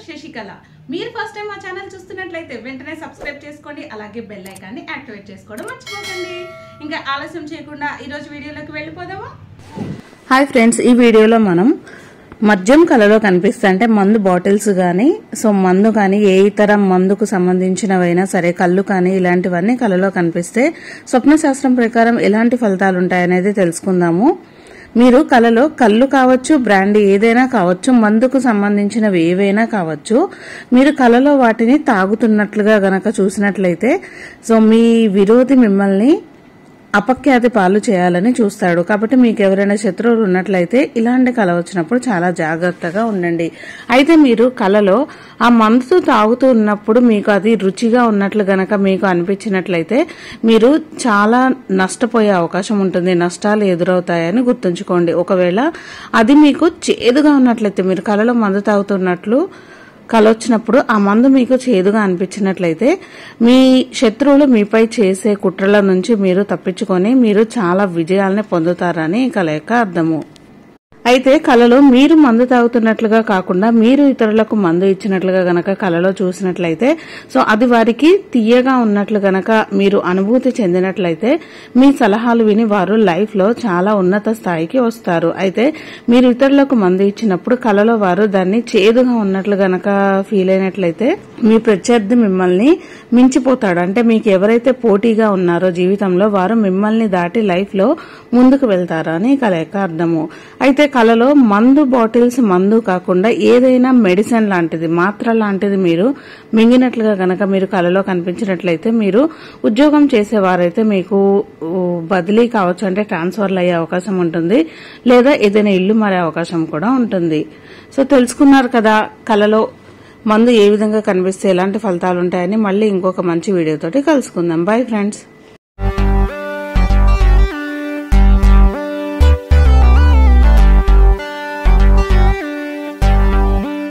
శశికళ మీరు first time మా channel చూస్తున్నట్లయితే వెంటనే సబ్స్క్రైబ్ చేసుకోండి, అలాగే బెల్ ఐకాన్ని యాక్టివేట్ చేసుకోవడం మర్చిపోకండి. ఇంకా ఆలస్యం చేయకుండా ఈ రోజు వీడియోలోకి వెళ్ళిపోదామా. హాయ్ ఫ్రెండ్స్, ఈ వీడియోలో మనం మద్యం కళలో కనిపిస్తాయి అంటే మందు బాటిల్స్ కానీ మందు కానీ ఏ ఇతర మందుకు సంబంధించినవైనా సరే కళ్ళు కానీ ఇలాంటివన్నీ కళలో కనిపిస్తే స్వప్న శాస్త్రం ప్రకారం ఎలాంటి ఫలితాలు ఉంటాయనేది తెలుసుకుందాము. మీరు కళలో కళ్ళు కావచ్చు, బ్రాండీ ఏదైనా కావచ్చు, మందుకు సంబంధించినవి ఏవైనా కావచ్చు, మీరు కళలో వాటిని తాగుతున్నట్లుగా గనక చూసినట్లయితే మీ విరోధి మిమ్మల్ని అపఖ్యాతి పాలు చేయాలని చూస్తాడు. కాబట్టి మీకు ఎవరైనా శత్రువులు ఉన్నట్లయితే ఇలాంటి కళ వచ్చినప్పుడు చాలా జాగ్రత్తగా ఉండండి. అయితే మీరు కళలో ఆ మందు తాగుతూ ఉన్నప్పుడు మీకు అది రుచిగా ఉన్నట్లు గనక మీకు అనిపించినట్లయితే మీరు చాలా నష్టపోయే అవకాశం ఉంటుంది, నష్టాలు ఎదురవుతాయని గుర్తుంచుకోండి. ఒకవేళ అది మీకు చేదుగా ఉన్నట్లయితే, మీరు కళలో మందు తాగుతున్నట్లు కళ వచ్చినప్పుడు ఆ మందు మీకు చేదుగా అనిపించినట్లయితే మీ శత్రువులు మీపై చేసే కుట్రల నుంచి మీరు తప్పించుకొని మీరు చాలా విజయాలని పొందుతారని ఈ కళ యొక్క అర్థము. అయితే కళలో మీరు మందు తాగుతున్నట్లుగా కాకుండా మీరు ఇతరులకు మందు ఇచ్చినట్లుగా గనక కళలో చూసినట్లయితే అది వారికి తీయగా ఉన్నట్లు గనక మీరు అనుభూతి చెందినట్లయితే మీ సలహాలు విని వారు లైఫ్ లో చాలా ఉన్నత స్థాయికి వస్తారు. అయితే మీరు ఇతరులకు మందు ఇచ్చినప్పుడు కళలో వారు దాన్ని చేదుగా ఉన్నట్లు గనక ఫీల్ అయినట్లయితే మీ ప్రత్యర్థి మిమ్మల్ని మించిపోతాడు. అంటే మీకు ఎవరైతే పోటీగా ఉన్నారో జీవితంలో వారు మిమ్మల్ని దాటి లైఫ్ లో ముందుకు వెళ్తారు అని కళ యొక్క అర్థము. అయితే కళలో మందు బాటిల్స్ మందు కాకుండా ఏదైనా మెడిసిన్ లాంటిది, మాత్ర లాంటిది మీరు మింగినట్లుగా గనక మీరు కళలో కనిపించినట్లయితే మీరు ఉద్యోగం చేసేవారైతే మీకు బదిలీ కావచ్చు, అంటే ట్రాన్స్ఫర్లు అయ్యే అవకాశం ఉంటుంది, లేదా ఏదైనా ఇల్లు మారే అవకాశం కూడా ఉంటుంది. తెలుసుకున్నారు కదా కళలో మందు ఏ విధంగా కనిపిస్తే ఎలాంటి ఫలితాలు ఉంటాయని. మళ్ళీ ఇంకొక మంచి వీడియోతోటి కలుసుకుందాం. Bye friends.